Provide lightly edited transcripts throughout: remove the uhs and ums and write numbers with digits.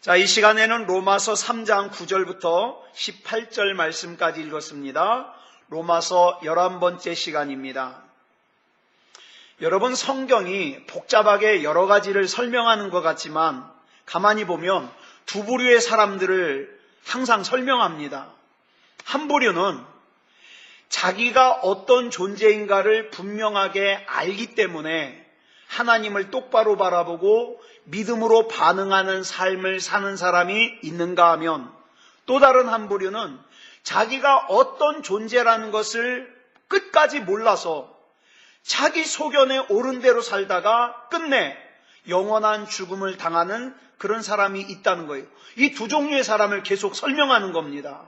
자, 이 시간에는 로마서 3장 9절부터 18절 말씀까지 읽었습니다. 로마서 11번째 시간입니다. 여러분, 성경이 복잡하게 여러 가지를 설명하는 것 같지만 가만히 보면 두 부류의 사람들을 항상 설명합니다. 한 부류는 자기가 어떤 존재인가를 분명하게 알기 때문에 하나님을 똑바로 바라보고 믿음으로 반응하는 삶을 사는 사람이 있는가 하면, 또 다른 한 부류는 자기가 어떤 존재라는 것을 끝까지 몰라서 자기 소견에 옳은 대로 살다가 끝내 영원한 죽음을 당하는 그런 사람이 있다는 거예요. 이 두 종류의 사람을 계속 설명하는 겁니다.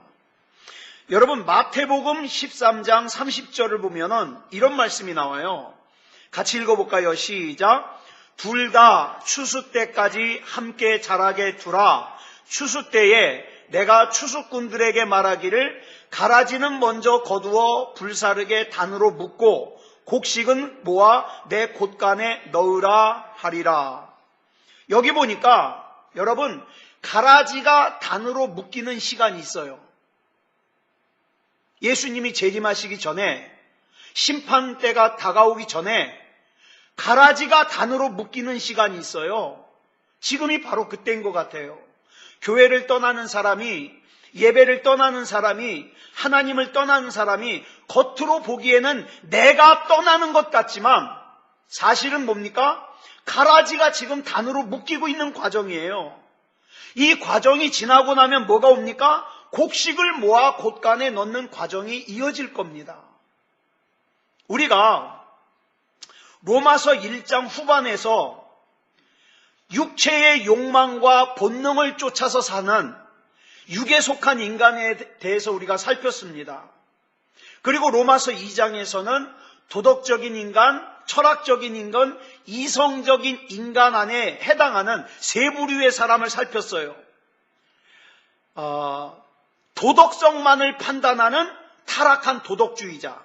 여러분, 마태복음 13장 30절을 보면은 이런 말씀이 나와요. 같이 읽어볼까요? 시작. 둘 다 추수 때까지 함께 자라게 두라. 추수 때에 내가 추수꾼들에게 말하기를 가라지는 먼저 거두어 불사르게 단으로 묶고 곡식은 모아 내 곶간에 넣으라 하리라. 여기 보니까 여러분, 가라지가 단으로 묶이는 시간이 있어요. 예수님이 재림하시기 전에, 심판 때가 다가오기 전에 가라지가 단으로 묶이는 시간이 있어요. 지금이 바로 그때인 것 같아요. 교회를 떠나는 사람이, 예배를 떠나는 사람이, 하나님을 떠나는 사람이 겉으로 보기에는 내가 떠나는 것 같지만 사실은 뭡니까? 가라지가 지금 단으로 묶이고 있는 과정이에요. 이 과정이 지나고 나면 뭐가 옵니까? 곡식을 모아 곶간에 넣는 과정이 이어질 겁니다. 우리가 로마서 1장 후반에서 육체의 욕망과 본능을 쫓아서 사는 육에 속한 인간에 대해서 우리가 살폈습니다. 그리고 로마서 2장에서는 도덕적인 인간, 철학적인 인간, 이성적인 인간 안에 해당하는 세 부류의 사람을 살폈어요. 도덕성만을 판단하는 타락한 도덕주의자,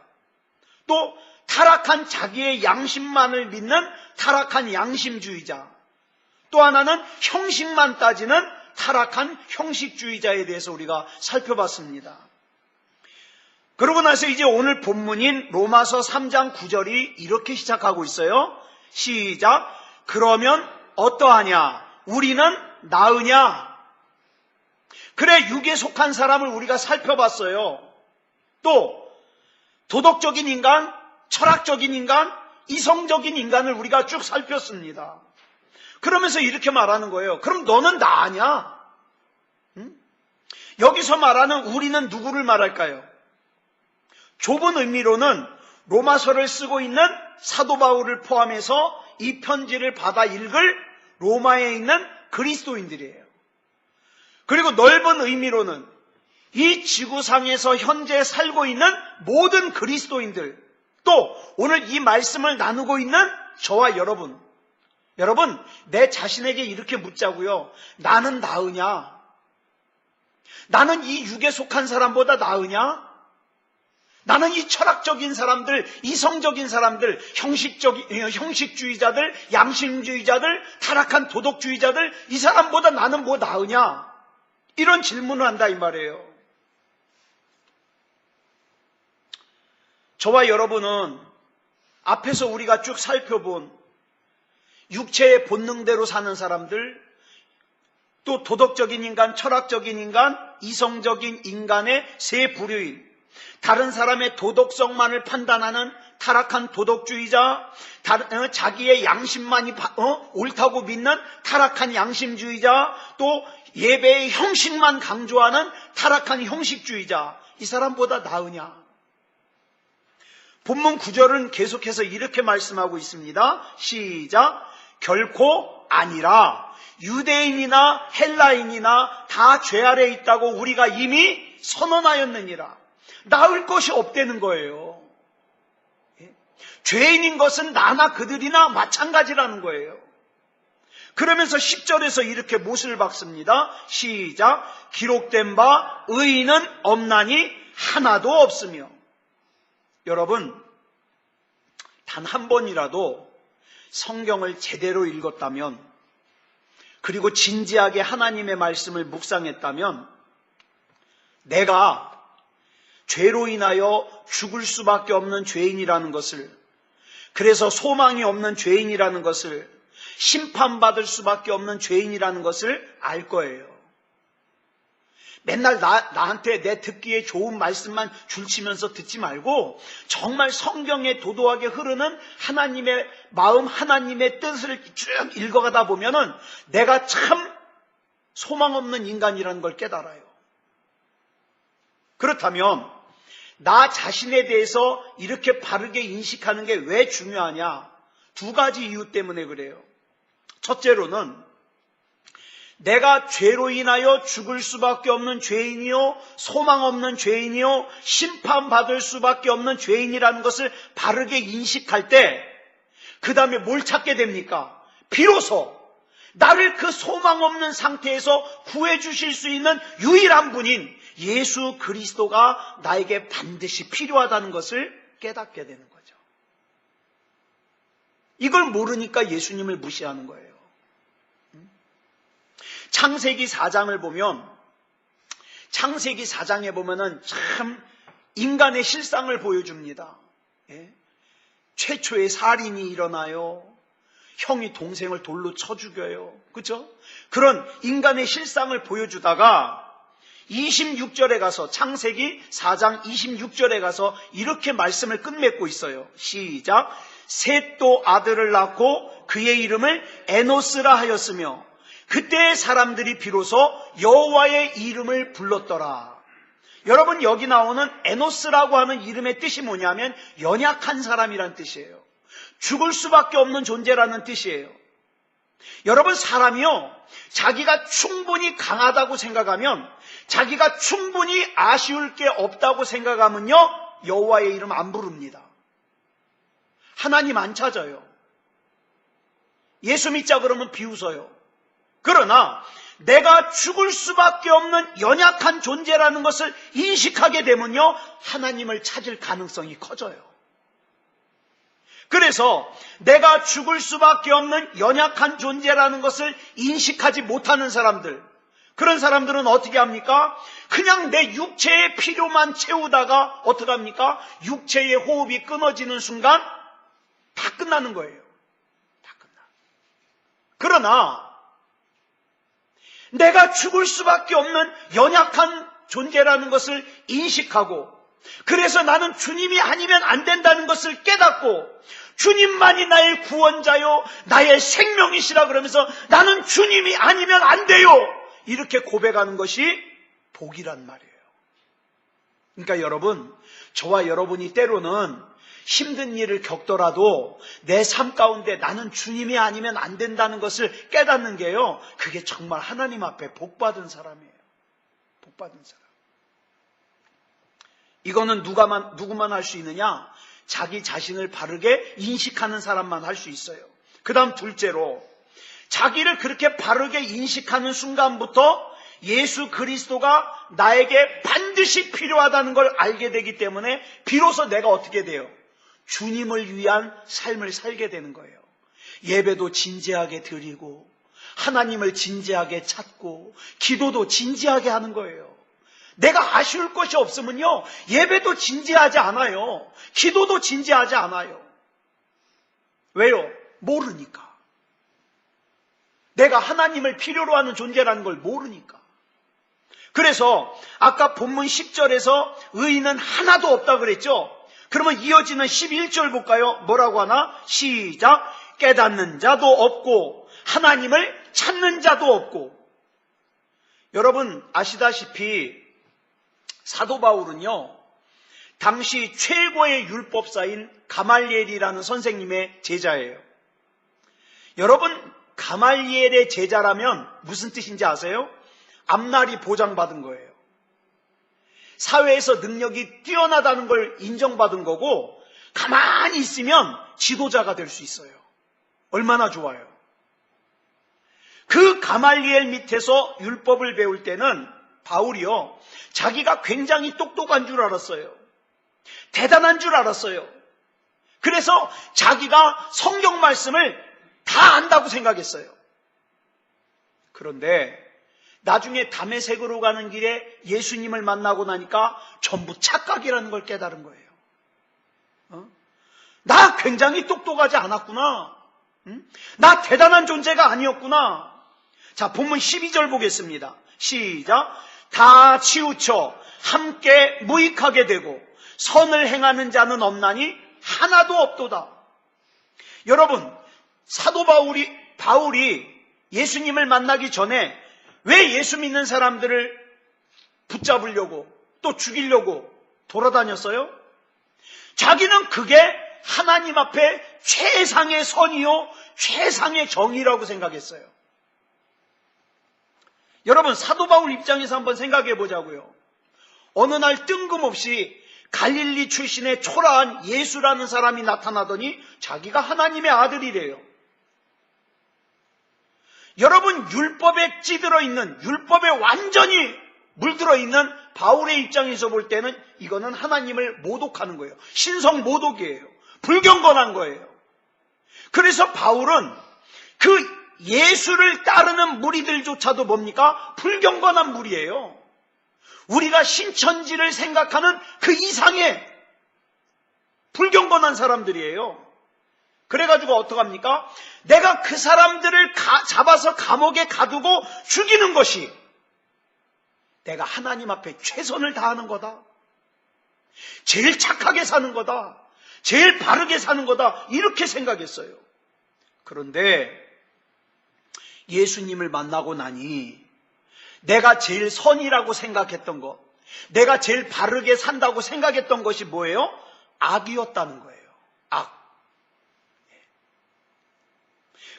또 타락한 자기의 양심만을 믿는 타락한 양심주의자, 또 하나는 형식만 따지는 타락한 형식주의자에 대해서 우리가 살펴봤습니다. 그러고 나서 이제 오늘 본문인 로마서 3장 9절이 이렇게 시작하고 있어요. 시작. 그러면 어떠하냐? 우리는 나으냐? 그래, 육에 속한 사람을 우리가 살펴봤어요. 또 도덕적인 인간, 철학적인 인간, 이성적인 인간을 우리가 쭉 살폈습니다. 그러면서 이렇게 말하는 거예요. 그럼 너는 나으냐? 여기서 말하는 우리는 누구를 말할까요? 좁은 의미로는 로마서를 쓰고 있는 사도 바울을 포함해서 이 편지를 받아 읽을 로마에 있는 그리스도인들이에요. 그리고 넓은 의미로는 이 지구상에서 현재 살고 있는 모든 그리스도인들, 또 오늘 이 말씀을 나누고 있는 저와 여러분, 내 자신에게 이렇게 묻자고요. 나는 나으냐? 나는 이 육에 속한 사람보다 나으냐? 나는 이 철학적인 사람들, 이성적인 사람들, 형식주의자들, 양심주의자들, 타락한 도덕주의자들, 이 사람보다 나는 뭐 나으냐? 이런 질문을 한다 이 말이에요. 저와 여러분은 앞에서 우리가 쭉 살펴본 육체의 본능대로 사는 사람들, 또 도덕적인 인간, 철학적인 인간, 이성적인 인간의 세 부류인, 다른 사람의 도덕성만을 판단하는 타락한 도덕주의자, 자기의 양심만이 옳다고 믿는 타락한 양심주의자, 또 예배의 형식만 강조하는 타락한 형식주의자, 이 사람보다 나으냐? 본문 9절은 계속해서 이렇게 말씀하고 있습니다. 시작. 결코 아니라 유대인이나 헬라인이나 다 죄 아래 있다고 우리가 이미 선언하였느니라. 나을 것이 없다는 거예요. 죄인인 것은 나나 그들이나 마찬가지라는 거예요. 그러면서 10절에서 이렇게 못을 박습니다. 시작. 기록된 바 의인은 없나니 하나도 없으며. 여러분, 단 한 번이라도 성경을 제대로 읽었다면 그리고 진지하게 하나님의 말씀을 묵상했다면 내가 죄로 인하여 죽을 수밖에 없는 죄인이라는 것을, 그래서 소망이 없는 죄인이라는 것을, 심판받을 수밖에 없는 죄인이라는 것을 알 거예요. 맨날 나한테 내 듣기에 좋은 말씀만 줄치면서 듣지 말고 정말 성경에 도도하게 흐르는 하나님의 마음, 하나님의 뜻을 쭉 읽어가다 보면은 내가 참 소망 없는 인간이라는 걸 깨달아요. 그렇다면 나 자신에 대해서 이렇게 바르게 인식하는 게 왜 중요하냐? 두 가지 이유 때문에 그래요. 첫째로는 내가 죄로 인하여 죽을 수밖에 없는 죄인이요, 소망 없는 죄인이요, 심판받을 수밖에 없는 죄인이라는 것을 바르게 인식할 때 그 다음에 뭘 찾게 됩니까? 비로소 나를 그 소망 없는 상태에서 구해주실 수 있는 유일한 분인 예수 그리스도가 나에게 반드시 필요하다는 것을 깨닫게 되는 거죠. 이걸 모르니까 예수님을 무시하는 거예요. 창세기 4장을 보면, 창세기 4장에 보면은 참 인간의 실상을 보여줍니다. 예? 최초의 살인이 일어나요. 형이 동생을 돌로 쳐 죽여요. 그렇죠? 그런 인간의 실상을 보여주다가 26절에 가서, 창세기 4장 26절에 가서 이렇게 말씀을 끝맺고 있어요. 시작. 셋도 아들을 낳고 그의 이름을 에노스라 하였으며 그때 사람들이 비로소 여호와의 이름을 불렀더라. 여러분, 여기 나오는 에노스라고 하는 이름의 뜻이 뭐냐면 연약한 사람이란 뜻이에요. 죽을 수밖에 없는 존재라는 뜻이에요. 여러분, 사람이요, 자기가 충분히 강하다고 생각하면, 자기가 충분히 아쉬울 게 없다고 생각하면요, 여호와의 이름 안 부릅니다. 하나님 안 찾아요. 예수 믿자 그러면 비웃어요. 그러나 내가 죽을 수밖에 없는 연약한 존재라는 것을 인식하게 되면요, 하나님을 찾을 가능성이 커져요. 그래서 내가 죽을 수밖에 없는 연약한 존재라는 것을 인식하지 못하는 사람들, 그런 사람들은 어떻게 합니까? 그냥 내 육체의 필요만 채우다가 어떻게 합니까? 육체의 호흡이 끊어지는 순간 다 끝나는 거예요. 다 끝나. 그러나 내가 죽을 수밖에 없는 연약한 존재라는 것을 인식하고, 그래서 나는 주님이 아니면 안 된다는 것을 깨닫고, 주님만이 나의 구원자요, 나의 생명이시라 그러면서 나는 주님이 아니면 안 돼요, 이렇게 고백하는 것이 복이란 말이에요. 그러니까 여러분, 저와 여러분이 때로는 힘든 일을 겪더라도 내 삶 가운데 나는 주님이 아니면 안 된다는 것을 깨닫는 게요, 그게 정말 하나님 앞에 복받은 사람이에요. 복받은 사람. 이거는 누구만 할 수 있느냐? 자기 자신을 바르게 인식하는 사람만 할 수 있어요. 그 다음 둘째로, 자기를 그렇게 바르게 인식하는 순간부터 예수 그리스도가 나에게 반드시 필요하다는 걸 알게 되기 때문에 비로소 내가 어떻게 돼요? 주님을 위한 삶을 살게 되는 거예요. 예배도 진지하게 드리고, 하나님을 진지하게 찾고, 기도도 진지하게 하는 거예요. 내가 아쉬울 것이 없으면요, 예배도 진지하지 않아요. 기도도 진지하지 않아요. 왜요? 모르니까. 내가 하나님을 필요로 하는 존재라는 걸 모르니까. 그래서 아까 본문 10절에서 의인은 하나도 없다 그랬죠? 그러면 이어지는 11절 볼까요? 뭐라고 하나? 시작. 깨닫는 자도 없고 하나님을 찾는 자도 없고. 여러분 아시다시피 사도 바울은요, 당시 최고의 율법사인 가말리엘이라는 선생님의 제자예요. 여러분, 가말리엘의 제자라면 무슨 뜻인지 아세요? 앞날이 보장받은 거예요. 사회에서 능력이 뛰어나다는 걸 인정받은 거고, 가만히 있으면 지도자가 될 수 있어요. 얼마나 좋아요. 그 가말리엘 밑에서 율법을 배울 때는 바울이요, 자기가 굉장히 똑똑한 줄 알았어요. 대단한 줄 알았어요. 그래서 자기가 성경 말씀을 다 안다고 생각했어요. 그런데 나중에 다메섹으로 가는 길에 예수님을 만나고 나니까 전부 착각이라는 걸 깨달은 거예요. 나 굉장히 똑똑하지 않았구나. 나 대단한 존재가 아니었구나. 자, 본문 12절 보겠습니다. 시작. 다 치우쳐 함께 무익하게 되고 선을 행하는 자는 없나니 하나도 없도다. 여러분, 사도 바울이 예수님을 만나기 전에 왜 예수 믿는 사람들을 붙잡으려고 또 죽이려고 돌아다녔어요? 자기는 그게 하나님 앞에 최상의 선이요 최상의 정의라고 생각했어요. 여러분, 사도 바울 입장에서 한번 생각해 보자고요. 어느 날 뜬금없이 갈릴리 출신의 초라한 예수라는 사람이 나타나더니 자기가 하나님의 아들이래요. 여러분, 율법에 찌들어 있는, 율법에 완전히 물들어 있는 바울의 입장에서 볼 때는 이거는 하나님을 모독하는 거예요. 신성 모독이에요. 불경건한 거예요. 그래서 바울은 그 예수를 따르는 무리들조차도 뭡니까? 불경건한 무리예요. 우리가 신천지를 생각하는 그 이상의 불경건한 사람들이에요. 그래가지고 어떡합니까? 내가 그 사람들을 잡아서 감옥에 가두고 죽이는 것이 내가 하나님 앞에 최선을 다하는 거다. 제일 착하게 사는 거다. 제일 바르게 사는 거다. 이렇게 생각했어요. 그런데 예수님을 만나고 나니 내가 제일 선이라고 생각했던 것, 내가 제일 바르게 산다고 생각했던 것이 뭐예요? 악이었다는 거예요. 악.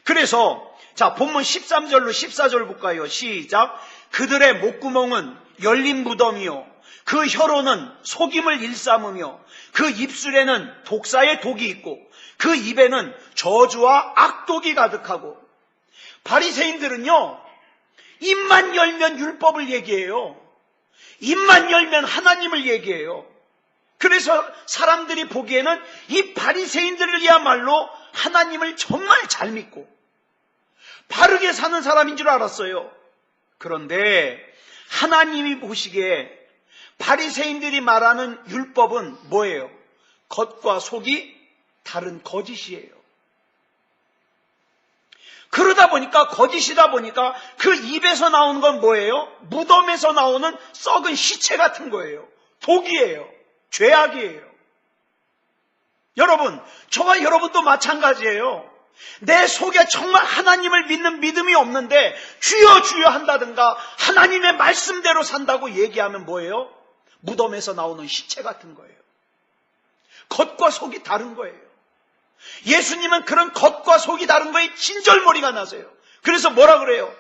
그래서 자, 본문 13절로 14절 볼까요? 시작. 그들의 목구멍은 열린 무덤이요 그 혀로는 속임을 일삼으며 그 입술에는 독사의 독이 있고 그 입에는 저주와 악독이 가득하고. 바리새인들은요, 입만 열면 율법을 얘기해요. 입만 열면 하나님을 얘기해요. 그래서 사람들이 보기에는 이 바리새인들이야말로 하나님을 정말 잘 믿고 바르게 사는 사람인 줄 알았어요. 그런데 하나님이 보시기에 바리새인들이 말하는 율법은 뭐예요? 겉과 속이 다른 거짓이에요. 그러다 보니까, 거짓이다 보니까 그 입에서 나오는 건 뭐예요? 무덤에서 나오는 썩은 시체 같은 거예요. 독이에요. 죄악이에요. 여러분, 저와 여러분도 마찬가지예요. 내 속에 정말 하나님을 믿는 믿음이 없는데 주여 주여 한다든가 하나님의 말씀대로 산다고 얘기하면 뭐예요? 무덤에서 나오는 시체 같은 거예요. 겉과 속이 다른 거예요. 예수님은 그런 겉과 속이 다른 거에 진절머리가 나세요. 그래서 뭐라 그래요?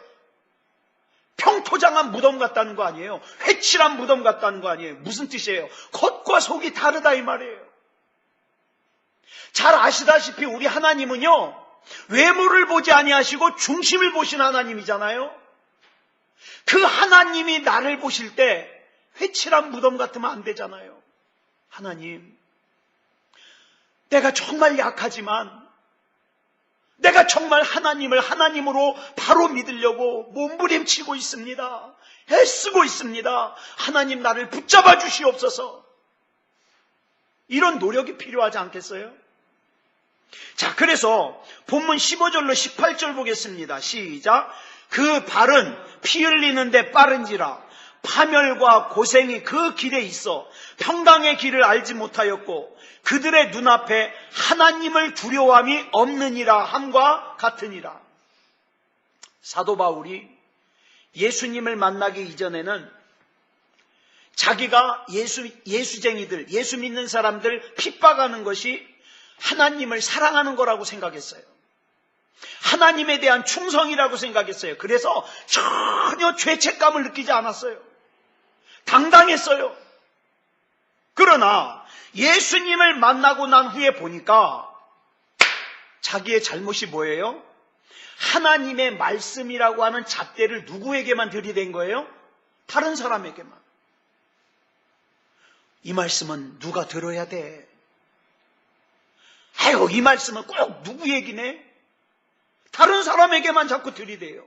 평토장한 무덤 같다는 거 아니에요? 회칠한 무덤 같다는 거 아니에요? 무슨 뜻이에요? 겉과 속이 다르다 이 말이에요. 잘 아시다시피 우리 하나님은요, 외모를 보지 아니하시고 중심을 보신 하나님이잖아요. 그 하나님이 나를 보실 때 회칠한 무덤 같으면 안 되잖아요. 하나님, 내가 정말 약하지만 내가 정말 하나님을 하나님으로 바로 믿으려고 몸부림치고 있습니다. 애쓰고 있습니다. 하나님, 나를 붙잡아 주시옵소서. 이런 노력이 필요하지 않겠어요? 자, 그래서 본문 15절로 18절 보겠습니다. 시작. 그 발은 피 흘리는데 빠른지라 파멸과 고생이 그 길에 있어 평강의 길을 알지 못하였고 그들의 눈앞에 하나님을 두려워함이 없느니라 함과 같으니라. 사도 바울이 예수님을 만나기 이전에는 자기가 예수쟁이들, 예수 믿는 사람들 핍박하는 것이 하나님을 사랑하는 거라고 생각했어요. 하나님에 대한 충성이라고 생각했어요. 그래서 전혀 죄책감을 느끼지 않았어요. 당당했어요. 그러나 예수님을 만나고 난 후에 보니까 자기의 잘못이 뭐예요? 하나님의 말씀이라고 하는 잣대를 누구에게만 들이댄 거예요? 다른 사람에게만. 이 말씀은 누가 들어야 돼? 아이고, 이 말씀은 꼭 누구 얘기네? 다른 사람에게만 자꾸 들이대요.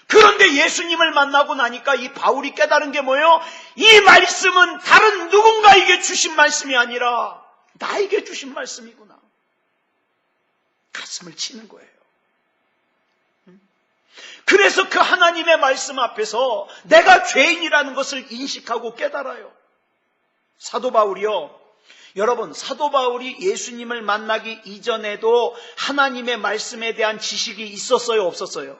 그런데 예수님을 만나고 나니까 이 바울이 깨달은 게 뭐예요? 이 말씀은 다른 누군가에게 주신 말씀이 아니라 나에게 주신 말씀이구나. 가슴을 치는 거예요. 그래서 그 하나님의 말씀 앞에서 내가 죄인이라는 것을 인식하고 깨달아요. 사도 바울이요. 여러분, 사도 바울이 예수님을 만나기 이전에도 하나님의 말씀에 대한 지식이 있었어요, 없었어요?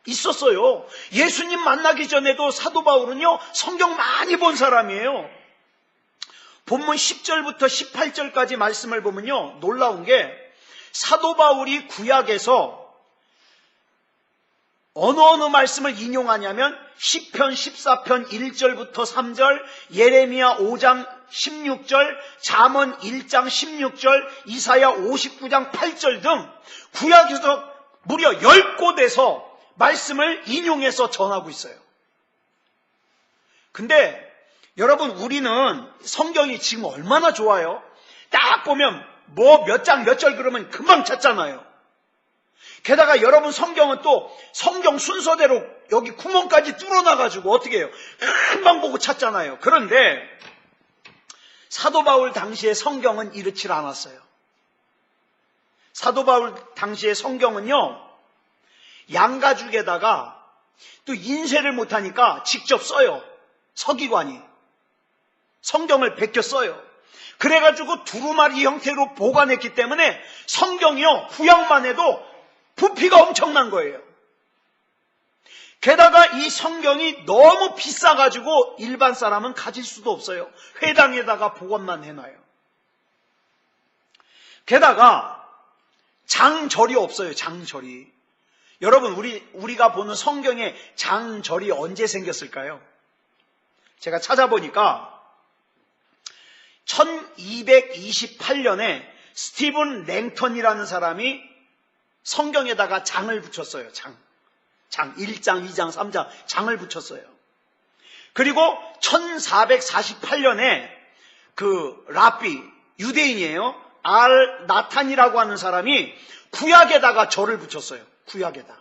있었어요. 예수님 만나기 전에도 사도 바울은요, 성경 많이 본 사람이에요. 본문 10절부터 18절까지 말씀을 보면요, 놀라운 게 사도 바울이 구약에서 어느 말씀을 인용하냐면 시편 14편 1절부터 3절, 예레미야 5장 16절, 잠언 1장 16절, 이사야 59장 8절 등 구약에서 무려 10곳에서 말씀을 인용해서 전하고 있어요. 근데 여러분, 우리는 성경이 지금 얼마나 좋아요? 딱 보면 뭐 몇 장 몇 절 그러면 금방 찾잖아요. 게다가 여러분, 성경은 또 성경 순서대로 여기 구멍까지 뚫어놔가지고 어떻게 해요? 금방 보고 찾잖아요. 그런데 사도 바울 당시의 성경은 이렇지 않았어요. 사도 바울 당시의 성경은요, 양가죽에다가 또 인쇄를 못하니까 직접 써요. 서기관이 성경을 베껴 써요. 그래가지고 두루마리 형태로 보관했기 때문에 성경이요, 구약만 해도 부피가 엄청난 거예요. 게다가 이 성경이 너무 비싸가지고 일반 사람은 가질 수도 없어요. 회당에다가 보관만 해놔요. 게다가 장절이 없어요. 장절이. 여러분, 우리가 보는 성경에 장절이 언제 생겼을까요? 제가 찾아보니까 1228년에 스티븐 랭턴이라는 사람이 성경에다가 장을 붙였어요. 장 1장, 2장, 3장 장을 붙였어요. 그리고 1448년에 그 랍비, 유대인이에요. 알 나탄이라고 하는 사람이 구약에다가 절을 붙였어요. 구약에다.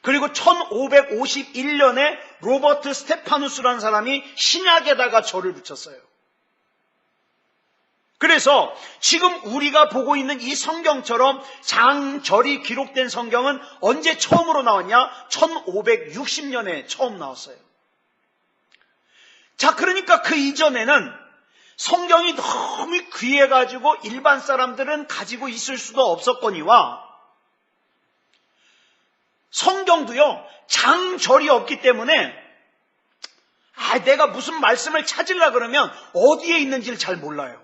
그리고 1551년에 로버트 스테파누스라는 사람이 신약에다가 절을 붙였어요. 그래서 지금 우리가 보고 있는 이 성경처럼 장절이 기록된 성경은 언제 처음으로 나왔냐? 1560년에 처음 나왔어요. 자, 그러니까 그 이전에는 성경이 너무 귀해가지고 일반 사람들은 가지고 있을 수도 없었거니와 성경도요, 장절이 없기 때문에 내가 무슨 말씀을 찾으려 그러면 어디에 있는지를 잘 몰라요.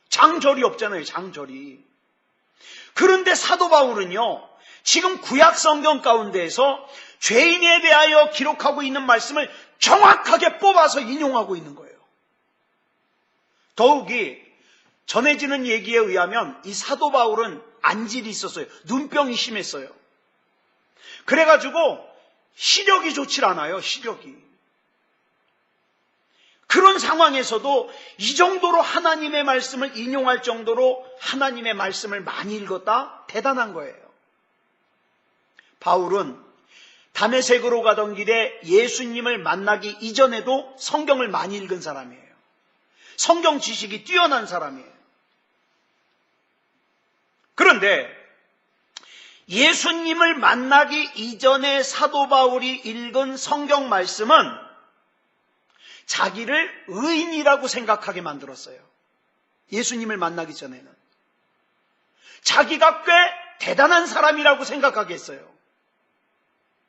장절이 없잖아요, 장절이. 그런데 사도 바울은요, 지금 구약 성경 가운데에서 죄인에 대하여 기록하고 있는 말씀을 정확하게 뽑아서 인용하고 있는 거예요. 더욱이 전해지는 얘기에 의하면 이 사도 바울은 안질이 있었어요. 눈병이 심했어요. 그래가지고 시력이 좋질 않아요, 시력이. 그런 상황에서도 이 정도로 하나님의 말씀을 인용할 정도로 하나님의 말씀을 많이 읽었다? 대단한 거예요. 바울은 다메섹으로 가던 길에 예수님을 만나기 이전에도 성경을 많이 읽은 사람이에요. 성경 지식이 뛰어난 사람이에요. 그런데 예수님을 만나기 이전에 사도 바울이 읽은 성경 말씀은 자기를 의인이라고 생각하게 만들었어요. 예수님을 만나기 전에는. 자기가 꽤 대단한 사람이라고 생각하게 했어요.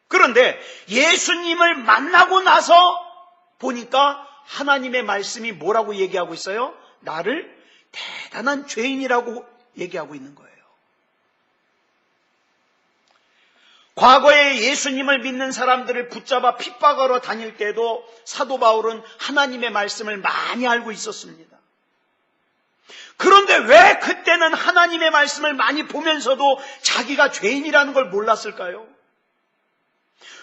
그런데 예수님을 만나고 나서 보니까 하나님의 말씀이 뭐라고 얘기하고 있어요? 나를 대단한 죄인이라고 얘기하고 있는 거예요. 과거에 예수님을 믿는 사람들을 붙잡아 핍박하러 다닐 때도 사도 바울은 하나님의 말씀을 많이 알고 있었습니다. 그런데 왜 그때는 하나님의 말씀을 많이 보면서도 자기가 죄인이라는 걸 몰랐을까요?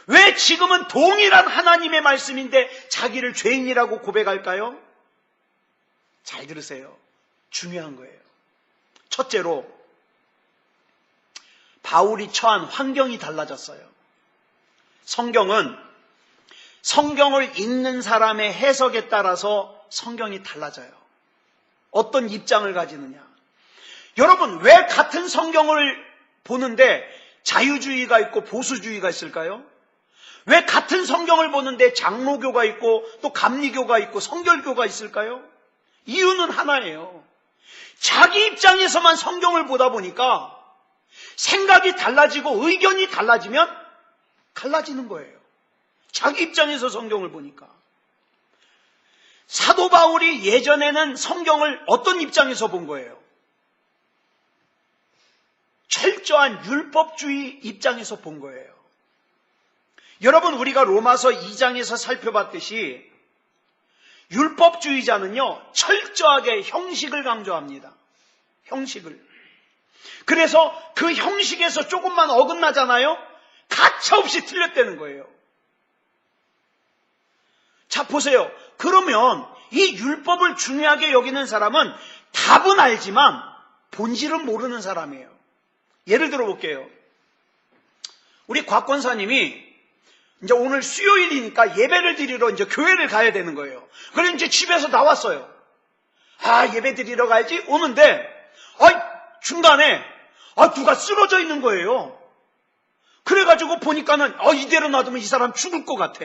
왜 지금은 동일한 하나님의 말씀인데 자기를 죄인이라고 고백할까요? 잘 들으세요. 중요한 거예요. 첫째로 바울이 처한 환경이 달라졌어요. 성경은 성경을 읽는 사람의 해석에 따라서 성경이 달라져요. 어떤 입장을 가지느냐. 여러분, 왜 같은 성경을 보는데 자유주의가 있고 보수주의가 있을까요? 왜 같은 성경을 보는데 장로교가 있고 또 감리교가 있고 성결교가 있을까요? 이유는 하나예요. 자기 입장에서만 성경을 보다 보니까 생각이 달라지고 의견이 달라지면 갈라지는 거예요. 자기 입장에서 성경을 보니까. 사도 바울이 예전에는 성경을 어떤 입장에서 본 거예요? 철저한 율법주의 입장에서 본 거예요. 여러분, 우리가 로마서 2장에서 살펴봤듯이 율법주의자는요, 철저하게 형식을 강조합니다. 형식을. 그래서 그 형식에서 조금만 어긋나잖아요? 가차없이 틀렸다는 거예요. 자, 보세요. 그러면 이 율법을 중요하게 여기는 사람은 답은 알지만 본질은 모르는 사람이에요. 예를 들어 볼게요. 우리 곽권사님이 이제 오늘 수요일이니까 예배를 드리러 이제 교회를 가야 되는 거예요. 그래서 이제 집에서 나왔어요. 예배 드리러 가야지 오는데, 중간에, 누가 쓰러져 있는 거예요. 그래가지고 보니까는, 이대로 놔두면 이 사람 죽을 것 같아.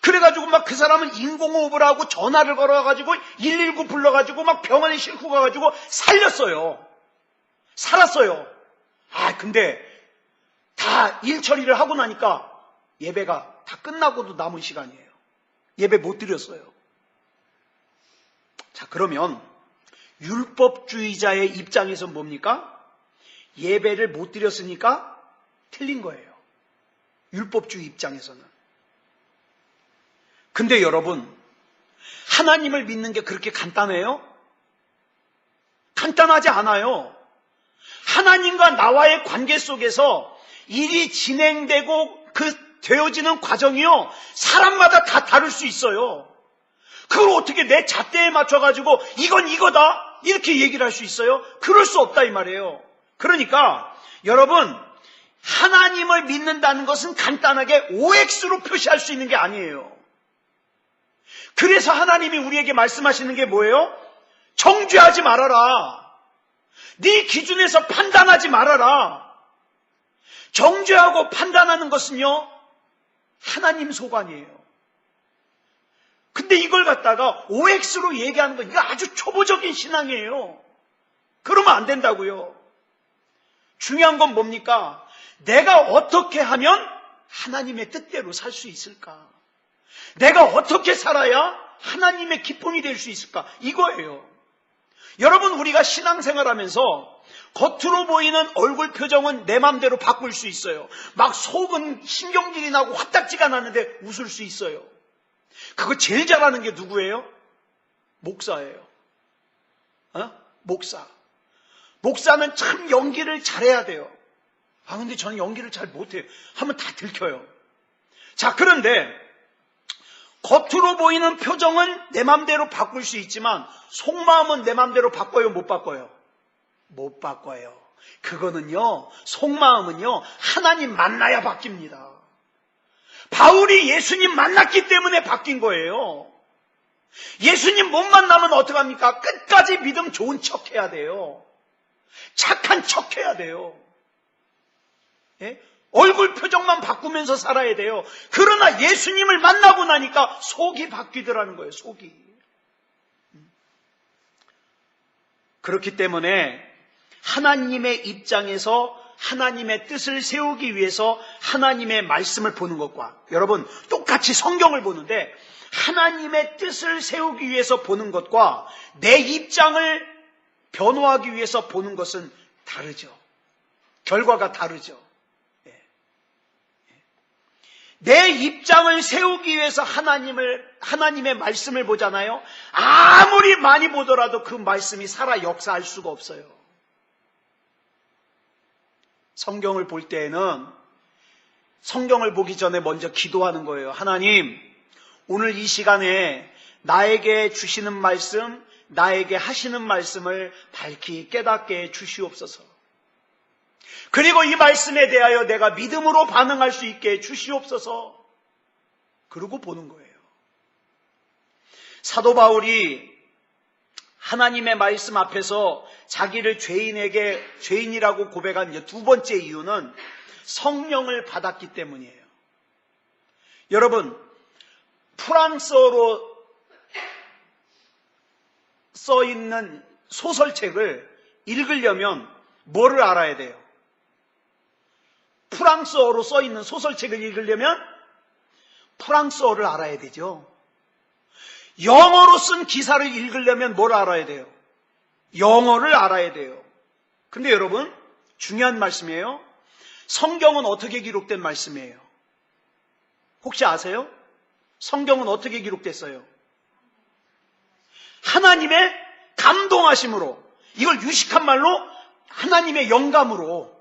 그래가지고 막 그 사람은 인공호흡을 하고 전화를 걸어가지고 119 불러가지고 막 병원에 싣고 가가지고 살렸어요. 살았어요. 근데 다 일 처리를 하고 나니까 예배가 다 끝나고도 남은 시간이에요. 예배 못 드렸어요. 자, 그러면 율법주의자의 입장에서 뭡니까? 예배를 못 드렸으니까 틀린 거예요. 율법주의 입장에서는. 근데 여러분, 하나님을 믿는 게 그렇게 간단해요? 간단하지 않아요. 하나님과 나와의 관계 속에서 일이 진행되고 되어지는 과정이요, 사람마다 다 다를 수 있어요. 그걸 어떻게 내 잣대에 맞춰가지고 이건 이거다 이렇게 얘기를 할 수 있어요? 그럴 수 없다 이 말이에요. 그러니까 여러분, 하나님을 믿는다는 것은 간단하게 OX로 표시할 수 있는 게 아니에요. 그래서 하나님이 우리에게 말씀하시는 게 뭐예요? 정죄하지 말아라. 네 기준에서 판단하지 말아라. 정죄하고 판단하는 것은요, 하나님 소관이에요. 근데 이걸 갖다가 OX로 얘기하는 건 이거 아주 초보적인 신앙이에요. 그러면 안 된다고요. 중요한 건 뭡니까? 내가 어떻게 하면 하나님의 뜻대로 살 수 있을까? 내가 어떻게 살아야 하나님의 기쁨이 될 수 있을까? 이거예요. 여러분, 우리가 신앙생활하면서 겉으로 보이는 얼굴 표정은 내 맘대로 바꿀 수 있어요. 막 속은 신경질이 나고 화딱지가 나는데 웃을 수 있어요. 그거 제일 잘하는 게 누구예요? 목사예요. 목사. 목사는 참 연기를 잘해야 돼요. 근데 저는 연기를 잘 못해요. 하면 다 들켜요. 자, 그런데 겉으로 보이는 표정은 내 맘대로 바꿀 수 있지만 속마음은 내 맘대로 바꿔요, 못 바꿔요? 못 바꿔요. 그거는요, 속마음은요, 하나님 만나야 바뀝니다. 바울이 예수님 만났기 때문에 바뀐 거예요. 예수님 못 만나면 어떡합니까? 끝까지 믿음 좋은 척 해야 돼요. 착한 척 해야 돼요. 예? 얼굴 표정만 바꾸면서 살아야 돼요. 그러나 예수님을 만나고 나니까 속이 바뀌더라는 거예요. 속이. 그렇기 때문에 하나님의 입장에서 하나님의 뜻을 세우기 위해서 하나님의 말씀을 보는 것과, 여러분 똑같이 성경을 보는데 하나님의 뜻을 세우기 위해서 보는 것과 내 입장을 변호하기 위해서 보는 것은 다르죠. 결과가 다르죠. 내 입장을 세우기 위해서 하나님의 말씀을 보잖아요. 아무리 많이 보더라도 그 말씀이 살아 역사할 수가 없어요. 성경을 볼 때에는 성경을 보기 전에 먼저 기도하는 거예요. 하나님, 오늘 이 시간에 나에게 주시는 말씀, 나에게 하시는 말씀을 밝히 깨닫게 해 주시옵소서. 그리고 이 말씀에 대하여 내가 믿음으로 반응할 수 있게 해 주시옵소서. 그러고 보는 거예요. 사도 바울이 하나님의 말씀 앞에서 자기를 죄인이라고 고백한 두 번째 이유는 성령을 받았기 때문이에요. 여러분, 프랑스어로 써 있는 소설책을 읽으려면 뭐를 알아야 돼요? 프랑스어로 써 있는 소설책을 읽으려면 프랑스어를 알아야 되죠. 영어로 쓴 기사를 읽으려면 뭘 알아야 돼요? 영어를 알아야 돼요. 근데 여러분, 중요한 말씀이에요. 성경은 어떻게 기록된 말씀이에요? 혹시 아세요? 성경은 어떻게 기록됐어요? 하나님의 감동하심으로, 이걸 유식한 말로 하나님의 영감으로,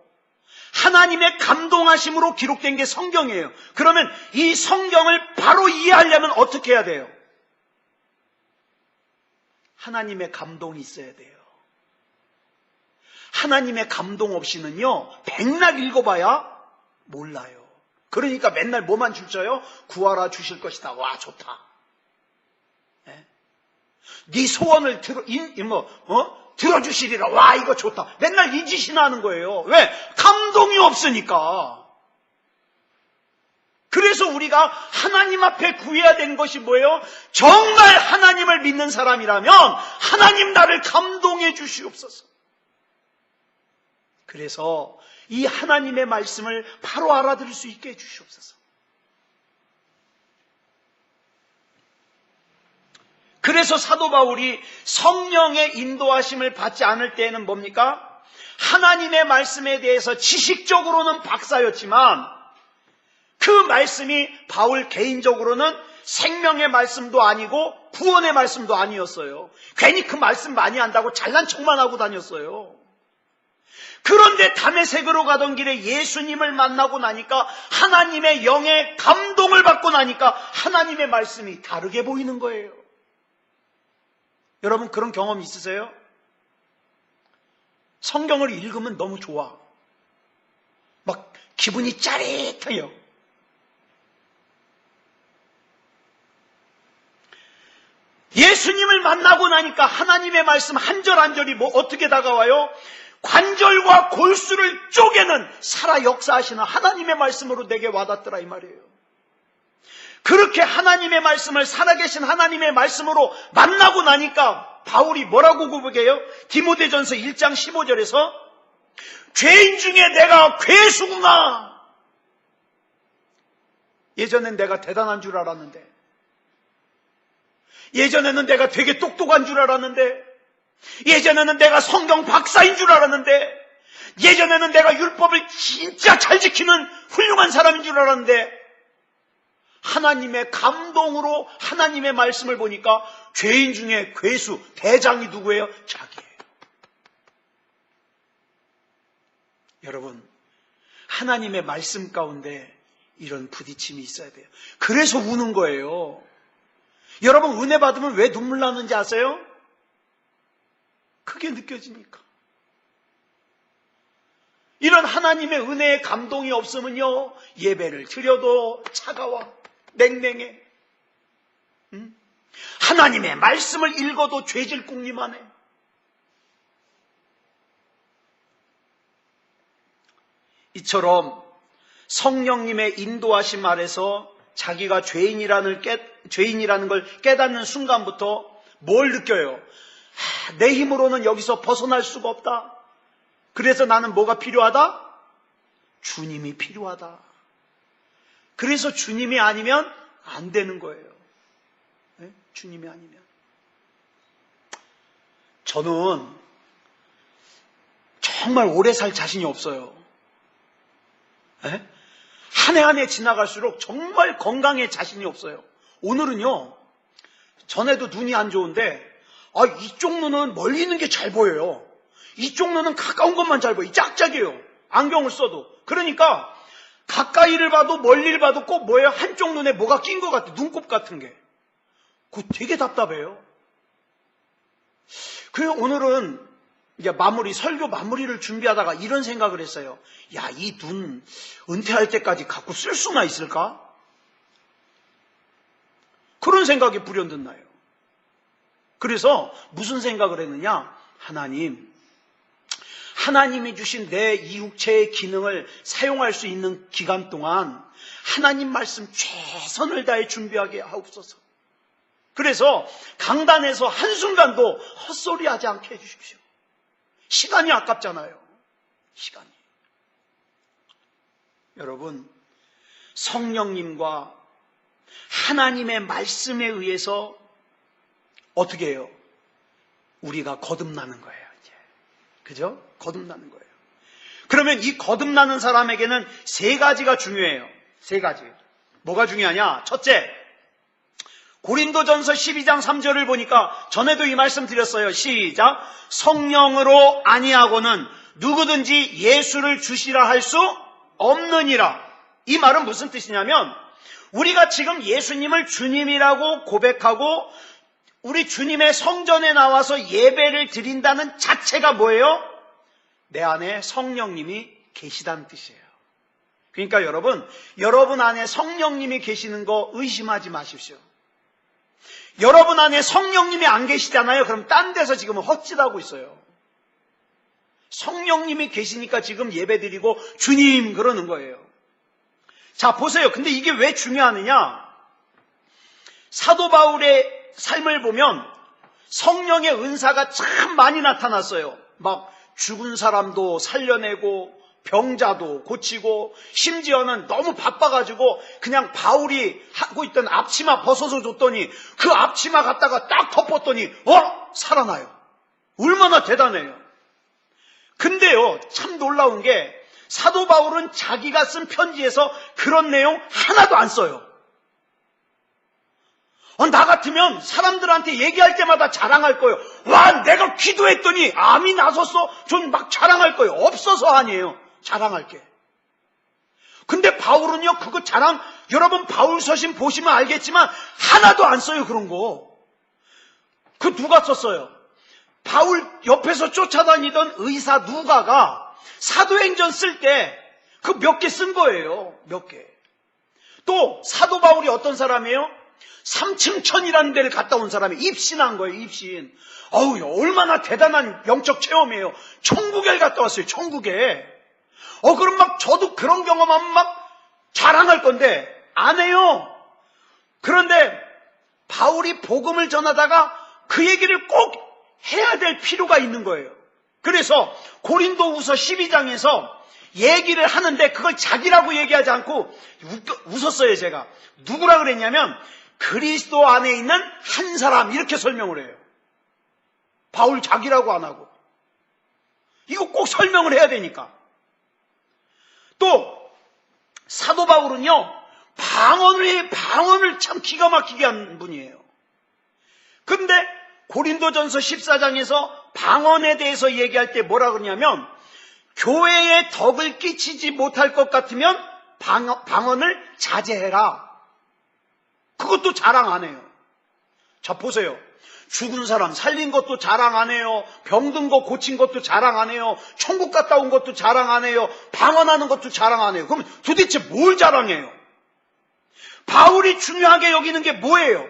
하나님의 감동하심으로 기록된 게 성경이에요. 그러면 이 성경을 바로 이해하려면 어떻게 해야 돼요? 하나님의 감동이 있어야 돼요. 하나님의 감동 없이는요, 백날 읽어봐야 몰라요. 그러니까 맨날 뭐만 줄쳐요? 구하라 주실 것이다. 와, 좋다. 네 소원을 들어주시리라. 와, 이거 좋다. 맨날 이 짓이나 하는 거예요. 왜? 감동이 없으니까. 그래서 우리가 하나님 앞에 구해야 되는 것이 뭐예요? 정말 하나님을 믿는 사람이라면 하나님 나를 감동해 주시옵소서. 그래서 이 하나님의 말씀을 바로 알아들을 수 있게 해 주시옵소서. 그래서 사도 바울이 성령의 인도하심을 받지 않을 때에는 뭡니까? 하나님의 말씀에 대해서 지식적으로는 박사였지만 그 말씀이 바울 개인적으로는 생명의 말씀도 아니고 구원의 말씀도 아니었어요. 괜히 그 말씀 많이 안다고 잘난 척만 하고 다녔어요. 그런데 다메섹으로 가던 길에 예수님을 만나고 나니까 하나님의 영의 감동을 받고 나니까 하나님의 말씀이 다르게 보이는 거예요. 여러분, 그런 경험 있으세요? 성경을 읽으면 너무 좋아. 막 기분이 짜릿해요. 예수님을 만나고 나니까 하나님의 말씀 한 절 한 절이 어떻게 다가와요? 관절과 골수를 쪼개는 살아 역사하시는 하나님의 말씀으로 내게 와닿더라, 이 말이에요. 그렇게 하나님의 말씀을, 살아계신 하나님의 말씀으로 만나고 나니까 바울이 뭐라고 고백해요? 디모데전서 1장 15절에서 죄인 중에 내가 괴수구나. 예전엔 내가 대단한 줄 알았는데, 예전에는 내가 되게 똑똑한 줄 알았는데, 예전에는 내가 성경 박사인 줄 알았는데, 예전에는 내가 율법을 진짜 잘 지키는 훌륭한 사람인 줄 알았는데, 하나님의 감동으로 하나님의 말씀을 보니까 죄인 중에 괴수, 대장이 누구예요? 자기예요. 여러분, 하나님의 말씀 가운데 이런 부딪힘이 있어야 돼요. 그래서 우는 거예요. 여러분, 은혜 받으면 왜 눈물 나는지 아세요? 그게 느껴지니까. 이런 하나님의 은혜의 감동이 없으면요, 예배를 드려도 차가워, 냉랭해. 하나님의 말씀을 읽어도 죄질 궁리만 해. 이처럼 성령님의 인도하심 아래서 자기가 죄인이라는 걸 깨닫는 순간부터 뭘 느껴요? 내 힘으로는 여기서 벗어날 수가 없다. 그래서 나는 뭐가 필요하다? 주님이 필요하다. 그래서 주님이 아니면 안 되는 거예요. 네? 주님이 아니면. 저는 정말 오래 살 자신이 없어요. 네? 한 해 한 해 지나갈수록 정말 건강에 자신이 없어요. 오늘은요, 전에도 눈이 안 좋은데, 이쪽 눈은 멀리 있는 게 잘 보여요. 이쪽 눈은 가까운 것만 잘 보여요. 짝짝이에요. 안경을 써도. 그러니까 가까이를 봐도 멀리를 봐도 꼭 뭐예요? 한쪽 눈에 뭐가 낀 것 같아. 눈곱 같은 게. 그거 되게 답답해요. 그래서 오늘은 이제 설교 마무리를 준비하다가 이런 생각을 했어요. 야, 이 눈 은퇴할 때까지 갖고 쓸 수나 있을까? 그런 생각이 불현듯 나요. 그래서 무슨 생각을 했느냐? 하나님이 주신 내 이육체의 기능을 사용할 수 있는 기간 동안 하나님 말씀 최선을 다해 준비하게 하옵소서. 그래서 강단에서 한순간도 헛소리하지 않게 해주십시오. 시간이 아깝잖아요. 시간이. 여러분, 성령님과 하나님의 말씀에 의해서 어떻게 해요? 우리가 거듭나는 거예요. 이제. 그죠? 거듭나는 거예요. 그러면 이 거듭나는 사람에게는 세 가지가 중요해요. 세 가지. 뭐가 중요하냐? 첫째, 고린도전서 12장 3절을 보니까 전에도 이 말씀 드렸어요. 시작. 성령으로 아니하고는 누구든지 예수를 주시라 할 수 없느니라. 이 말은 무슨 뜻이냐면 우리가 지금 예수님을 주님이라고 고백하고 우리 주님의 성전에 나와서 예배를 드린다는 자체가 뭐예요? 내 안에 성령님이 계시다는 뜻이에요. 그러니까 여러분 안에 성령님이 계시는 거 의심하지 마십시오. 여러분 안에 성령님이 안 계시잖아요. 그럼 딴 데서 지금 헛짓하고 있어요. 성령님이 계시니까 지금 예배드리고 주님 그러는 거예요. 자, 보세요. 근데 이게 왜 중요하느냐? 사도 바울의 삶을 보면 성령의 은사가 참 많이 나타났어요. 막 죽은 사람도 살려내고 병자도 고치고 심지어는 너무 바빠가지고 그냥 바울이 하고 있던 앞치마 벗어서 줬더니 그 앞치마 갖다가 딱 덮었더니 살아나요. 얼마나 대단해요. 근데요, 참 놀라운 게 사도 바울은 자기가 쓴 편지에서 그런 내용 하나도 안 써요. 나 같으면 사람들한테 얘기할 때마다 자랑할 거예요. 와, 내가 기도했더니 암이 나섰어. 좀 막 자랑할 거예요. 없어서 아니에요. 자랑할 게. 근데 바울은요, 그거 자랑, 여러분 바울 서신 보시면 알겠지만 하나도 안 써요, 그런 거. 그 누가 썼어요? 바울 옆에서 쫓아다니던 의사 누가가 사도행전 쓸 때 그 몇 개 쓴 거예요. 몇 개. 또 사도 바울이 어떤 사람이에요? 삼층천이라는 데를 갔다 온 사람이 입신한 거예요. 입신. 얼마나 대단한 영적 체험이에요. 천국에 갔다 왔어요. 천국에. 그럼 막 저도 그런 경험하면 막 자랑할 건데 안 해요. 그런데 바울이 복음을 전하다가 그 얘기를 꼭 해야 될 필요가 있는 거예요. 그래서 고린도후서 12장에서 얘기를 하는데 그걸 자기라고 얘기하지 않고 웃었어요. 제가. 누구라 그랬냐면 그리스도 안에 있는 한 사람 이렇게 설명을 해요. 바울 자기라고 안 하고. 이거 꼭 설명을 해야 되니까. 또 사도 바울은요, 방언을 참 기가 막히게 한 분이에요. 근데 고린도전서 14장에서 방언에 대해서 얘기할 때 뭐라 그러냐면 교회에 덕을 끼치지 못할 것 같으면 방언을 자제해라. 그것도 자랑 안 해요. 자, 보세요. 죽은 사람 살린 것도 자랑 안 해요. 병든 거 고친 것도 자랑 안 해요. 천국 갔다 온 것도 자랑 안 해요. 방언하는 것도 자랑 안 해요. 그럼 도대체 뭘 자랑해요? 바울이 중요하게 여기는 게 뭐예요?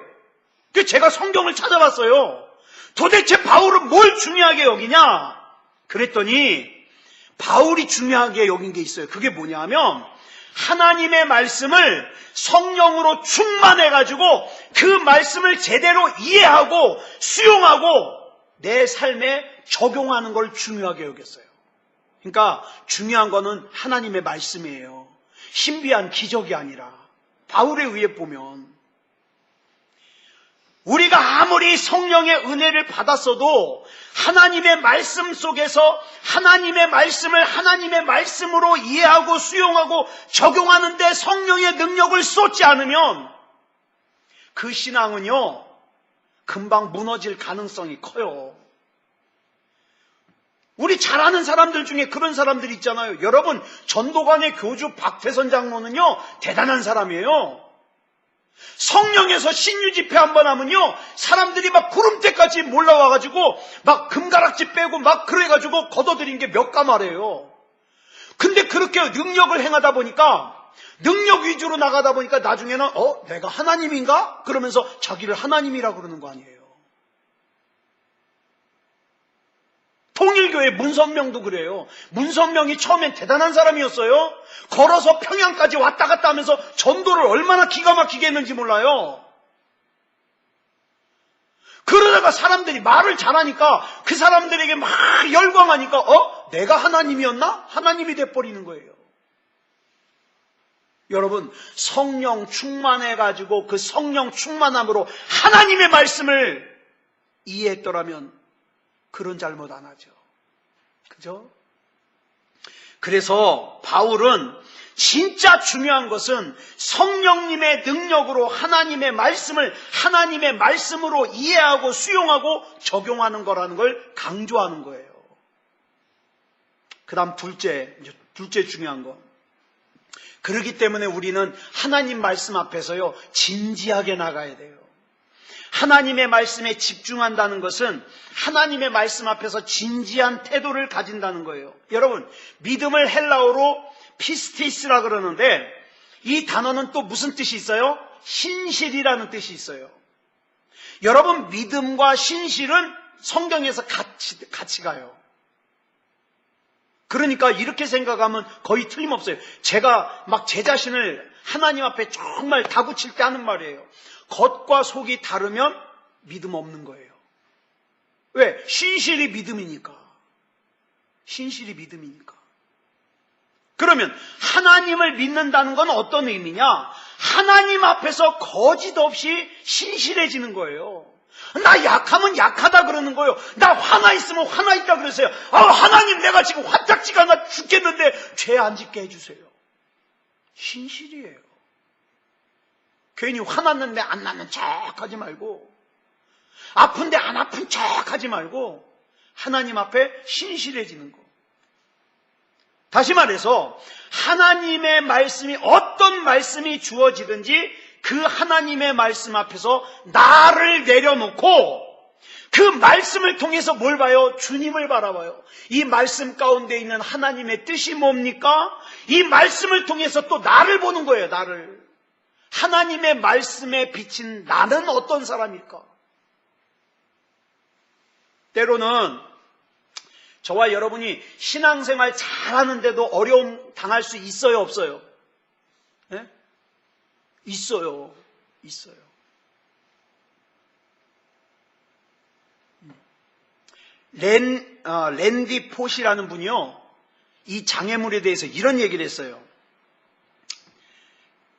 제가 성경을 찾아봤어요. 도대체 바울은 뭘 중요하게 여기냐? 그랬더니 바울이 중요하게 여긴 게 있어요. 그게 뭐냐 하면 하나님의 말씀을 성령으로 충만해가지고 그 말씀을 제대로 이해하고 수용하고 내 삶에 적용하는 걸 중요하게 여겼어요. 그러니까 중요한 거는 하나님의 말씀이에요. 신비한 기적이 아니라. 바울에 의해 보면 우리가 아무리 성령의 은혜를 받았어도 하나님의 말씀 속에서 하나님의 말씀을 하나님의 말씀으로 이해하고 수용하고 적용하는데 성령의 능력을 쏟지 않으면 그 신앙은요, 금방 무너질 가능성이 커요. 우리 잘 아는 사람들 중에 그런 사람들이 있잖아요. 여러분, 전도관의 교주 박태선 장로는요, 대단한 사람이에요. 성령에서 신유 집회 한번 하면요, 사람들이 막 구름대까지 몰라와가지고 막 금가락지 빼고 막 그래가지고 걷어들인 게 몇 가마래요. 근데 그렇게 능력을 행하다 보니까, 능력 위주로 나가다 보니까 나중에는 내가 하나님인가? 그러면서 자기를 하나님이라고 그러는 거 아니에요. 통일교회 문선명도 그래요. 문선명이 처음엔 대단한 사람이었어요. 걸어서 평양까지 왔다 갔다 하면서 전도를 얼마나 기가 막히게 했는지 몰라요. 그러다가 사람들이 말을 잘하니까 그 사람들에게 막 열광하니까 내가 하나님이었나? 하나님이 돼버리는 거예요. 여러분, 성령 충만해가지고 그 성령 충만함으로 하나님의 말씀을 이해했더라면 그런 잘못 안 하죠. 그죠? 그래서 바울은 진짜 중요한 것은 성령님의 능력으로 하나님의 말씀을 하나님의 말씀으로 이해하고 수용하고 적용하는 거라는 걸 강조하는 거예요. 그 다음 둘째 중요한 거. 그렇기 때문에 우리는 하나님 말씀 앞에서요, 진지하게 나가야 돼요. 하나님의 말씀에 집중한다는 것은 하나님의 말씀 앞에서 진지한 태도를 가진다는 거예요. 여러분, 믿음을 헬라어로 피스티스라 그러는데 이 단어는 또 무슨 뜻이 있어요? 신실이라는 뜻이 있어요. 여러분, 믿음과 신실은 성경에서 같이 가요. 그러니까 이렇게 생각하면 거의 틀림없어요. 제가 막 제 자신을 하나님 앞에 정말 다구칠 때 하는 말이에요. 겉과 속이 다르면 믿음 없는 거예요. 왜? 신실이 믿음이니까. 신실이 믿음이니까. 그러면 하나님을 믿는다는 건 어떤 의미냐? 하나님 앞에서 거짓 없이 신실해지는 거예요. 나 약하면 약하다 그러는 거예요. 나 화나 있으면 화나 있다 그러세요. 하나님, 내가 지금 화딱지가 나 죽겠는데 죄 안 짓게 해주세요. 신실이에요. 괜히 화났는데 안 나는 척 하지 말고, 아픈데 안 아픈 척 하지 말고 하나님 앞에 신실해지는 거. 다시 말해서 하나님의 말씀이 어떤 말씀이 주어지든지 그 하나님의 말씀 앞에서 나를 내려놓고 그 말씀을 통해서 뭘 봐요? 주님을 바라봐요. 이 말씀 가운데 있는 하나님의 뜻이 뭡니까? 이 말씀을 통해서 또 나를 보는 거예요. 나를. 하나님의 말씀에 비친 나는 어떤 사람일까? 때로는 저와 여러분이 신앙생활 잘하는데도 어려움 당할 수 있어요, 없어요? 네? 있어요. 랜디 포시라는 분이요, 이 장애물에 대해서 이런 얘기를 했어요.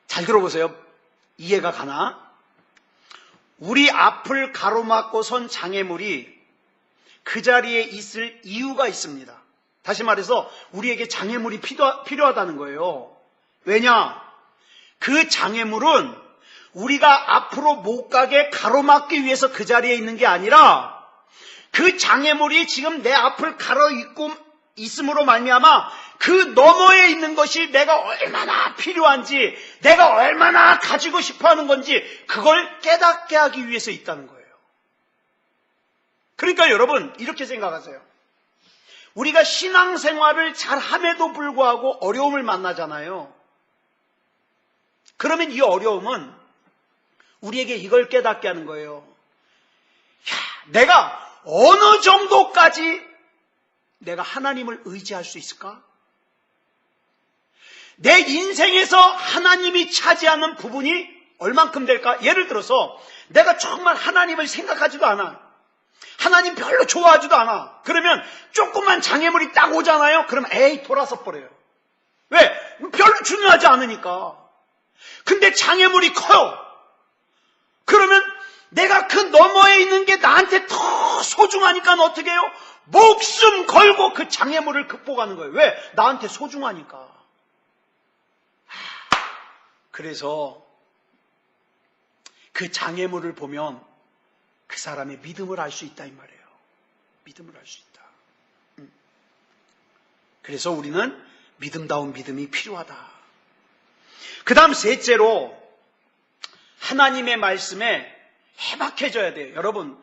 잘 들어보세요. 이해가 가나? 우리 앞을 가로막고 선 장애물이 그 자리에 있을 이유가 있습니다. 다시 말해서 우리에게 장애물이 필요하다는 거예요. 왜냐? 그 장애물은 우리가 앞으로 못 가게 가로막기 위해서 그 자리에 있는 게 아니라 그 장애물이 지금 내 앞을 가로막고 있음으로 말미암아 그 너머에 있는 것이 내가 얼마나 필요한지, 내가 얼마나 가지고 싶어하는 건지 그걸 깨닫게 하기 위해서 있다는 거예요. 그러니까 여러분, 이렇게 생각하세요. 우리가 신앙생활을 잘함에도 불구하고 어려움을 만나잖아요. 그러면 이 어려움은 우리에게 이걸 깨닫게 하는 거예요. 내가 어느 정도까지 내가 하나님을 의지할 수 있을까? 내 인생에서 하나님이 차지하는 부분이 얼만큼 될까? 예를 들어서 내가 정말 하나님을 생각하지도 않아. 하나님 별로 좋아하지도 않아. 그러면 조그만 장애물이 딱 오잖아요. 그러면 돌아서 버려요. 왜? 별로 중요하지 않으니까. 근데 장애물이 커요. 그러면 내가 그 너머에 있는 게 나한테 더 소중하니까 어떻게 해요? 목숨 걸고 그 장애물을 극복하는 거예요. 왜? 나한테 소중하니까. 그래서 그 장애물을 보면 그 사람의 믿음을 알 수 있다 이 말이에요. 믿음을 알 수 있다. 그래서 우리는 믿음다운 믿음이 필요하다. 그 다음 셋째로 하나님의 말씀에 해박해져야 돼요. 여러분,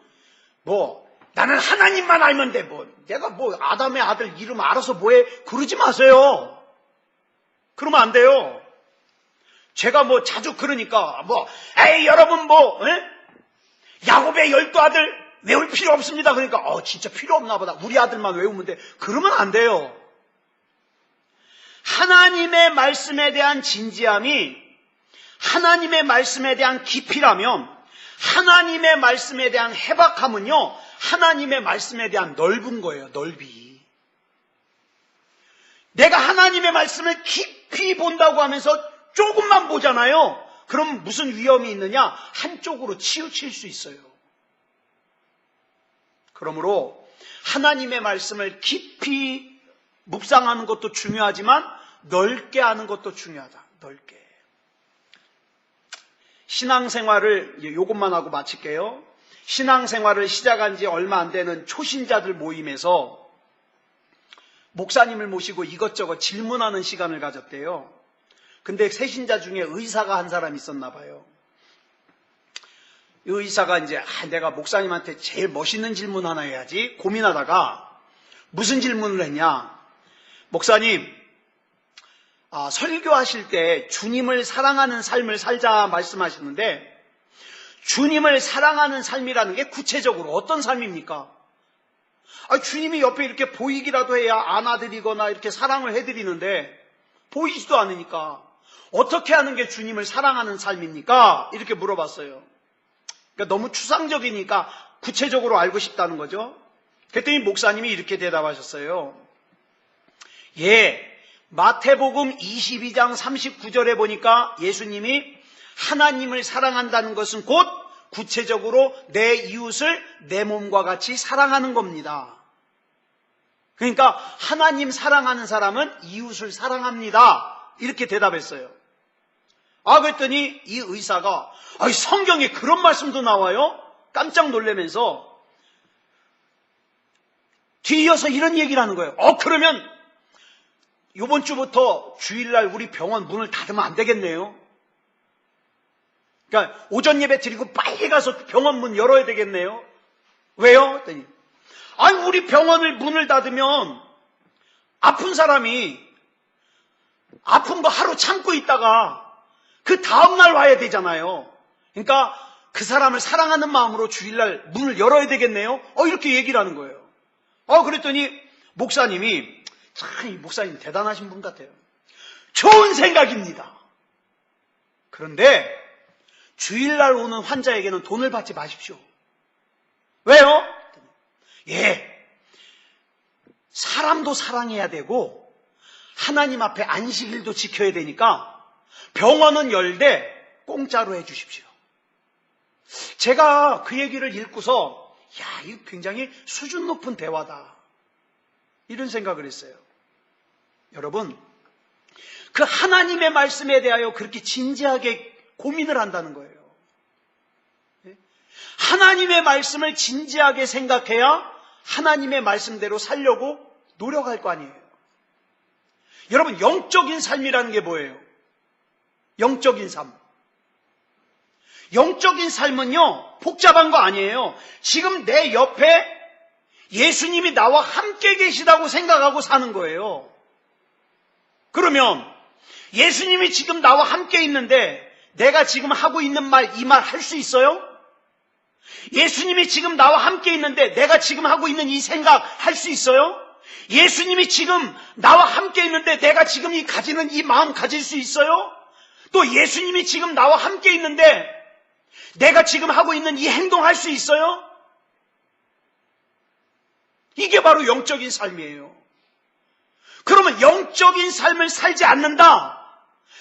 나는 하나님만 알면 돼. 내가 아담의 아들 이름 알아서 뭐해? 그러지 마세요. 그러면 안 돼요. 제가 자주 그러니까, 에이, 여러분 야곱의 12아들 외울 필요 없습니다. 그러니까, 진짜 필요 없나 보다. 우리 아들만 외우면 돼. 그러면 안 돼요. 하나님의 말씀에 대한 진지함이 하나님의 말씀에 대한 깊이라면 하나님의 말씀에 대한 해박함은요, 하나님의 말씀에 대한 넓은 거예요. 넓이. 내가 하나님의 말씀을 깊이 본다고 하면서 조금만 보잖아요. 그럼 무슨 위험이 있느냐? 한쪽으로 치우칠 수 있어요. 그러므로 하나님의 말씀을 깊이 묵상하는 것도 중요하지만 넓게 하는 것도 중요하다. 넓게. 신앙생활을 이것만 하고 마칠게요. 신앙생활을 시작한 지 얼마 안 되는 초신자들 모임에서 목사님을 모시고 이것저것 질문하는 시간을 가졌대요. 근데 새신자 중에 의사가 한 사람 있었나 봐요. 이 의사가 내가 목사님한테 제일 멋있는 질문 하나 해야지 고민하다가 무슨 질문을 했냐? 목사님, 설교하실 때 주님을 사랑하는 삶을 살자 말씀하시는데 주님을 사랑하는 삶이라는 게 구체적으로 어떤 삶입니까? 주님이 옆에 이렇게 보이기라도 해야 안아드리거나 이렇게 사랑을 해드리는데 보이지도 않으니까 어떻게 하는 게 주님을 사랑하는 삶입니까? 이렇게 물어봤어요. 그러니까 너무 추상적이니까 구체적으로 알고 싶다는 거죠. 그랬더니 목사님이 이렇게 대답하셨어요. 마태복음 22장 39절에 보니까 예수님이 하나님을 사랑한다는 것은 곧 구체적으로 내 이웃을 내 몸과 같이 사랑하는 겁니다. 그러니까 하나님 사랑하는 사람은 이웃을 사랑합니다. 이렇게 대답했어요. 그랬더니 이 의사가 성경에 그런 말씀도 나와요? 깜짝 놀라면서 뒤이어서 이런 얘기를 하는 거예요. 그러면 이번 주부터 주일날 우리 병원 문을 닫으면 안 되겠네요. 그러니까 오전 예배 드리고 빨리 가서 병원 문 열어야 되겠네요. 왜요? 그랬더니 우리 병원을 문을 닫으면 아픈 사람이 아픈 거 하루 참고 있다가 그 다음날 와야 되잖아요. 그러니까 그 사람을 사랑하는 마음으로 주일날 문을 열어야 되겠네요. 이렇게 얘기를 하는 거예요. 그랬더니 목사님이 참, 이 목사님 대단하신 분 같아요. 좋은 생각입니다. 그런데 주일날 오는 환자에게는 돈을 받지 마십시오. 왜요? 사람도 사랑해야 되고 하나님 앞에 안식일도 지켜야 되니까 병원은 열되 공짜로 해주십시오. 제가 그 얘기를 읽고서 이거 굉장히 수준 높은 대화다. 이런 생각을 했어요. 여러분, 그 하나님의 말씀에 대하여 그렇게 진지하게 고민을 한다는 거예요. 하나님의 말씀을 진지하게 생각해야 하나님의 말씀대로 살려고 노력할 거 아니에요. 여러분, 영적인 삶이라는 게 뭐예요? 영적인 삶. 영적인 삶은요, 복잡한 거 아니에요. 지금 내 옆에 예수님이 나와 함께 계시다고 생각하고 사는 거예요. 그러면 예수님이 지금 나와 함께 있는데 내가 지금 하고 있는 말, 이 말 할 수 있어요? 예수님이 지금 나와 함께 있는데 내가 지금 하고 있는 이 생각 할 수 있어요? 예수님이 지금 나와 함께 있는데 내가 지금 가지는 이 마음 가질 수 있어요? 또 예수님이 지금 나와 함께 있는데 내가 지금 하고 있는 이 행동 할 수 있어요? 이게 바로 영적인 삶이에요. 그러면 영적인 삶을 살지 않는다.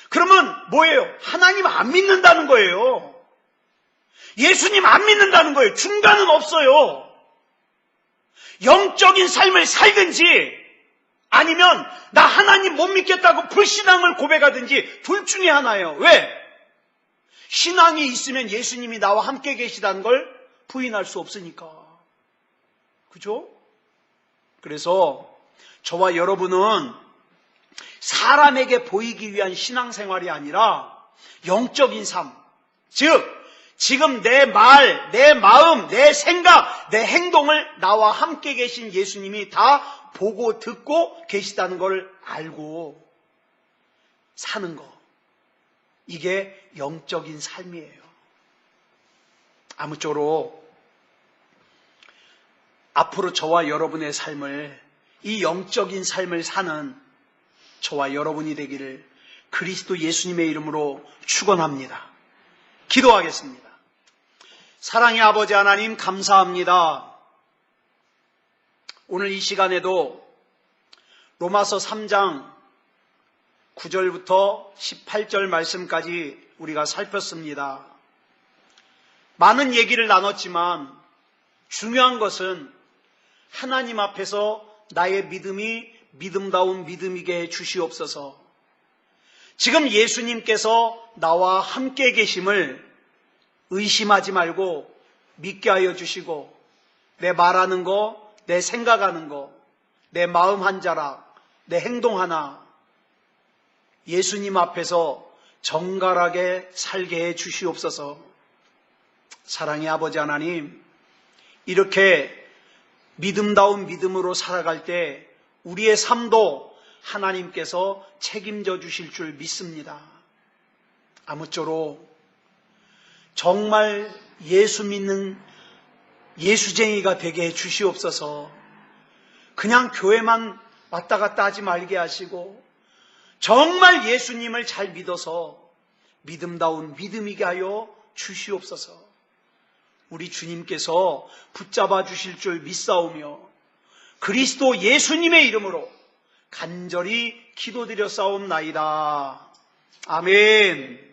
그러면 뭐예요? 하나님 안 믿는다는 거예요. 예수님 안 믿는다는 거예요. 중간은 없어요. 영적인 삶을 살든지 아니면 나 하나님 못 믿겠다고 불신앙을 고백하든지 둘 중에 하나예요. 왜? 신앙이 있으면 예수님이 나와 함께 계시다는 걸 부인할 수 없으니까. 그죠? 그래서 저와 여러분은 사람에게 보이기 위한 신앙생활이 아니라 영적인 삶, 즉 지금 내 말, 내 마음, 내 생각, 내 행동을 나와 함께 계신 예수님이 다 보고 듣고 계시다는 걸 알고 사는 거. 이게 영적인 삶이에요. 아무쪼록 앞으로 저와 여러분의 삶을, 이 영적인 삶을 사는 저와 여러분이 되기를 그리스도 예수님의 이름으로 축원합니다. 기도하겠습니다. 사랑의 아버지 하나님, 감사합니다. 오늘 이 시간에도 로마서 3장 9절부터 18절 말씀까지 우리가 살폈습니다. 많은 얘기를 나눴지만 중요한 것은 하나님 앞에서 나의 믿음이 믿음다운 믿음이게 해 주시옵소서. 지금 예수님께서 나와 함께 계심을 의심하지 말고 믿게 하여 주시고, 내 말하는 거, 내 생각하는 거, 내 마음 한 자락, 내 행동 하나 예수님 앞에서 정갈하게 살게 해 주시옵소서. 사랑의 아버지 하나님, 이렇게 믿음다운 믿음으로 살아갈 때 우리의 삶도 하나님께서 책임져 주실 줄 믿습니다. 아무쪼록 정말 예수 믿는 예수쟁이가 되게 해 주시옵소서. 그냥 교회만 왔다 갔다 하지 말게 하시고 정말 예수님을 잘 믿어서 믿음다운 믿음이게 하여 주시옵소서. 우리 주님께서 붙잡아 주실 줄 믿사오며 그리스도 예수님의 이름으로 간절히 기도드려 싸움나이다. 아멘.